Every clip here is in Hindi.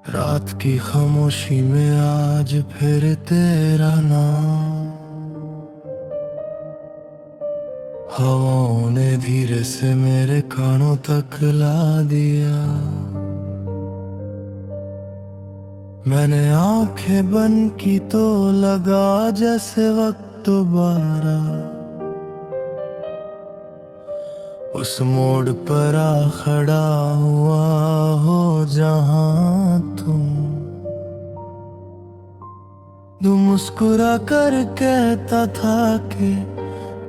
रात की खामोशी में आज फिर तेरा नाम हवाओं ने धीरे से मेरे कानों तक ला दिया। मैंने आंखें बंद की तो लगा जैसे वक्त दोबारा उस मोड़ पर आ खड़ा हुआ हो जहां तू मुस्कुरा कर कहता था कि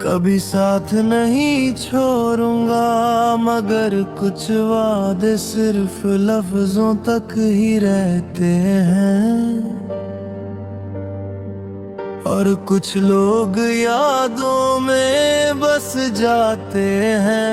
कभी साथ नहीं छोड़ूंगा, मगर कुछ वादे सिर्फ लफ्जों तक ही रहते हैं और कुछ लोग यादों में बस जाते हैं।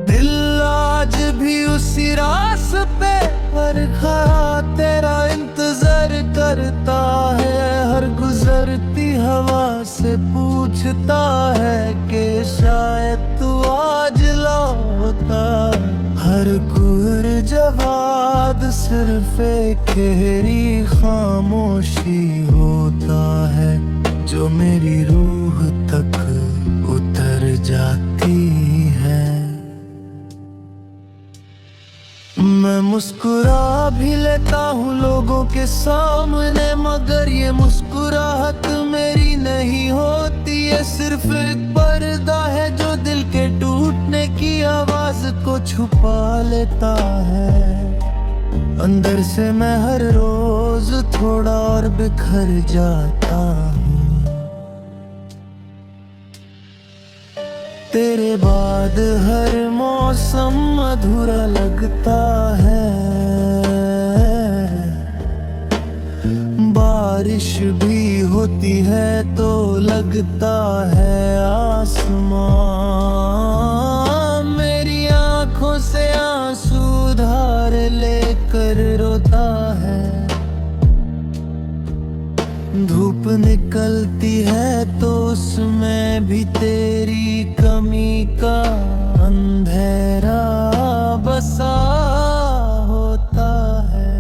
दिल आज भी उसी रास्ते पर खड़ा तेरा इंतजार करता है, हर गुजरती हवा से पूछता है कि शायद तू आज लौटा। हर कुहर जवाब सिर्फ एक गहरी खामोशी होता है जो मेरी रूह तक उतर जाती है। मैं मुस्कुरा भी लेता हूँ लोगों के सामने, मगर ये मुस्कुराहट मेरी नहीं होती, ये सिर्फ एक पर्दा है जो दिल के टूटने की आवाज को छुपा लेता है। अंदर से मैं हर रोज थोड़ा और बिखर जाता हूँ, तेरे बाद हर मौसम अधूरा लगता है। बारिश भी होती है तो लगता है आसमां मेरी आंखों से आंसू धार लेकर रोता है। धूप निकलती है तो उसमें भी तेरी कमी का अंधेरा बसा होता है।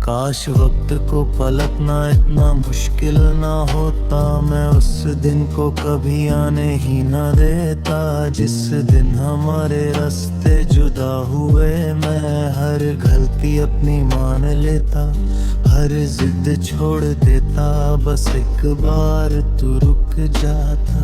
काश वक्त को पलटना इतना मुश्किल ना होता, मैं उस दिन को कभी आने ही ना देता जिस दिन हमारे रास्ते जुदा हुए। मैं हर गलती अपनी मान लेता, हर जिद छोड़ देता, बस एक बार तू रुक जाता।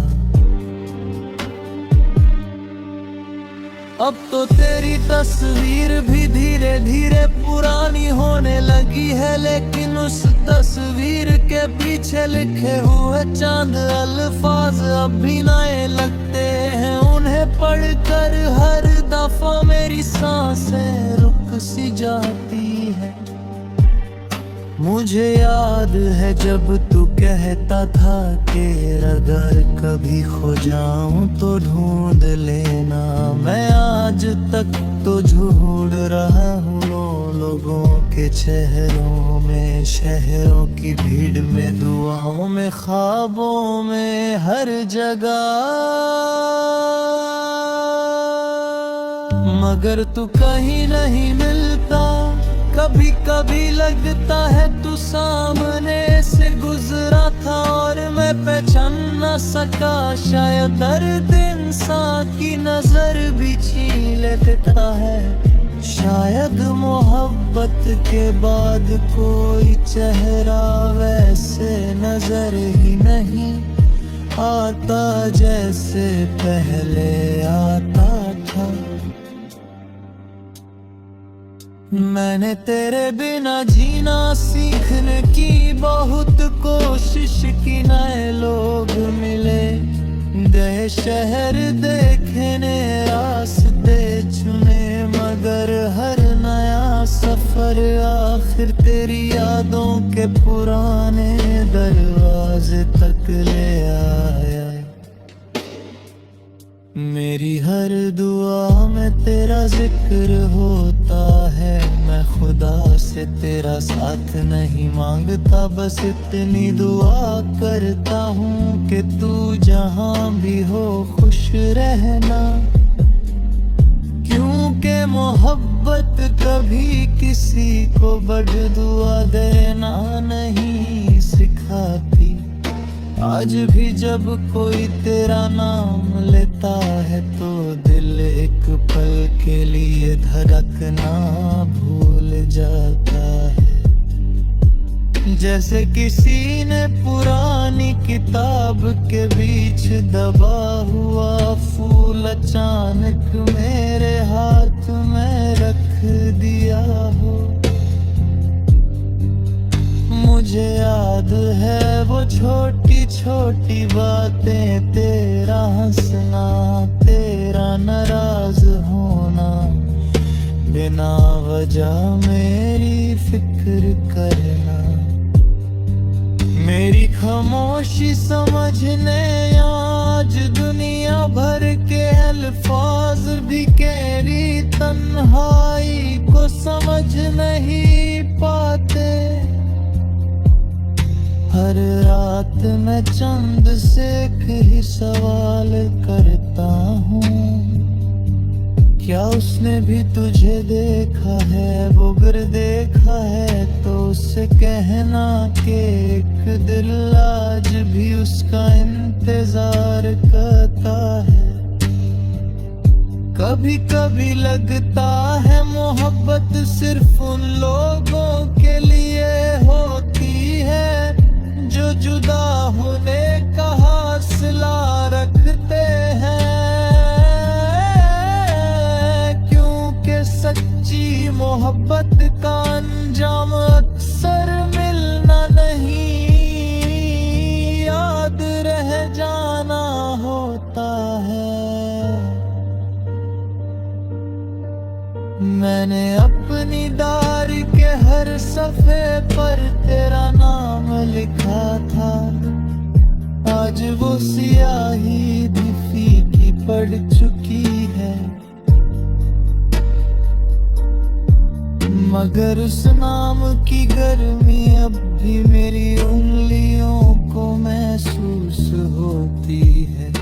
अब तो तेरी तस्वीर भी धीरे धीरे पुरानी होने लगी है, लेकिन उस तस्वीर के पीछे लिखे हुए चांद अल्फाज अब भी नए लगते हैं। उन्हें पढ़कर हर दफा मेरी सांसें रुक सी जाती है। मुझे याद है जब तू कहता था कि अगर कभी खो जाऊं तो ढूंढ लेना। मैं आज तक तो ढूंढ रहा हूँ लोगों के चेहरों में, शहरों की भीड़ में, दुआओं में, ख्वाबों में, हर जगह, मगर तू कहीं नहीं मिलता। कभी कभी लगता है तू सामने से गुजरा था और मैं पहचान न सका। शायद दर्द इंसान की नजर भी छीन लेता है, शायद मोहब्बत के बाद कोई चेहरा वैसे नजर ही नहीं आता जैसे पहले आता था। मैंने तेरे बिना जीना सीखने की बहुत कोशिश की, नए लोग मिले, नए शहर देखने, रास्ते चुने, मगर हर नया सफर आखिर तेरी यादों के पुराने दरवाजे तक ले आया। मेरी हर दुआ में तेरा जिक्र होता है, मैं खुदा से तेरा साथ नहीं मांगता, बस इतनी दुआ करता हूँ कि तू जहाँ भी हो खुश रहना। क्योंकि कभी किसी को बददुआ देना नहीं सिखाती। आज भी जब कोई तेरा नाम लेता है तो दिल एक पल के लिए धड़कना भूल जाता है। जैसे किसी ने पुरानी किताब के बीच दबा हुआ फूल अचानक मेरे हाथ में रख दिया हो। मुझे याद है वो छोटी छोटी बातें, तेरा हंसना, तेरा नाराज होना, बिना वजह मेरी फिक्र करना। मेरी खामोशी समझने आज दुनिया भर के अल्फाज भी तेरी तन्हाई को समझ नहीं पाते। हर रात मैं चंद से ही सवाल करता हूँ, क्या उसने भी तुझे देखा है? वो अगर देखा है तो उससे कहना कि एक दिल आज भी उसका इंतजार करता है। कभी कभी लगता है मोहब्बत सिर्फ उन लोगों के लिए होती है जो जुदा होने का हौसला रखते हैं। क्योंकि सच्ची मोहब्बत का अंजाम अक्सर मिलना नहीं, याद रह जाना होता है। मैंने अपनी डायरी के हर सफ़े पर तेरा नाम लिखा था। आज वो सियाही भी फीकी पड़ चुकी है, मगर उस नाम की गर्मी अब भी मेरी उंगलियों को महसूस होती है।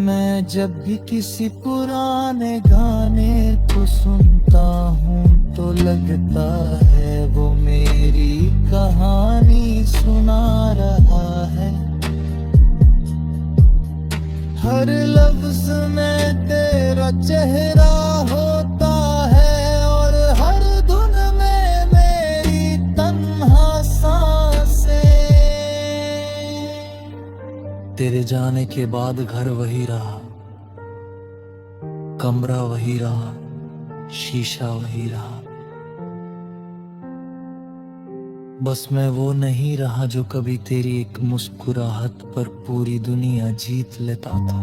मैं जब भी किसी पुराने गाने को सुनता हूँ तो लगता है वो मेरी कहानी सुना रहा है। हर लफ्ज में तेरा चेहरा होता है और हर धुन में मेरी तन्हा सांसें। तेरे जाने के बाद घर वही रहा, कमरा वही रहा, शीशा वही रहा। बस मैं वो नहीं रहा जो कभी तेरी एक मुस्कुराहट पर पूरी दुनिया जीत लेता था।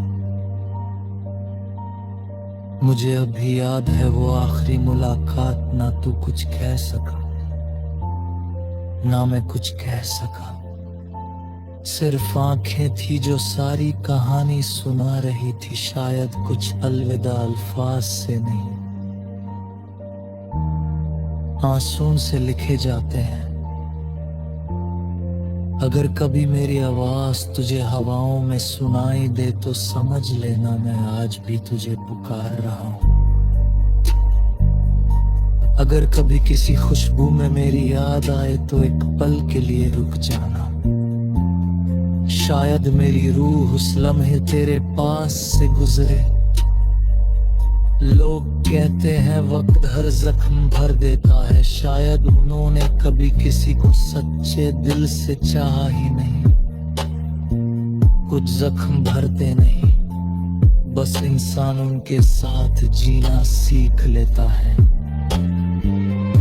मुझे अभी याद है वो आखिरी मुलाकात, ना तू कुछ कह सका ना मैं कुछ कह सका। सिर्फ आंखें थी जो सारी कहानी सुना रही थी, शायद कुछ अलविदा अल्फाज से नहीं, आंसुओं से लिखे जाते हैं। अगर कभी मेरी आवाज तुझे हवाओं में सुनाई दे तो समझ लेना मैं आज भी तुझे पुकार रहा हूँ। अगर कभी किसी खुशबू में मेरी याद आए तो एक पल के लिए रुक जाना, शायद मेरी रूह उस लम्हे तेरे पास से गुजरे। लोग कहते हैं वक्त हर जख्म भर देता है, शायद उन्होंने कभी किसी को सच्चे दिल से चाहा ही नहीं। कुछ जख्म भरते नहीं, बस इंसान उनके साथ जीना सीख लेता है।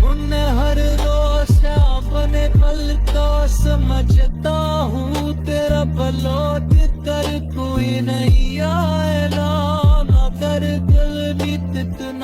उन्हें हर रोज अपने पल को समझता हूँ, तेरा पलौट कर कोई नहीं आएगा, मगर दिल भी इतना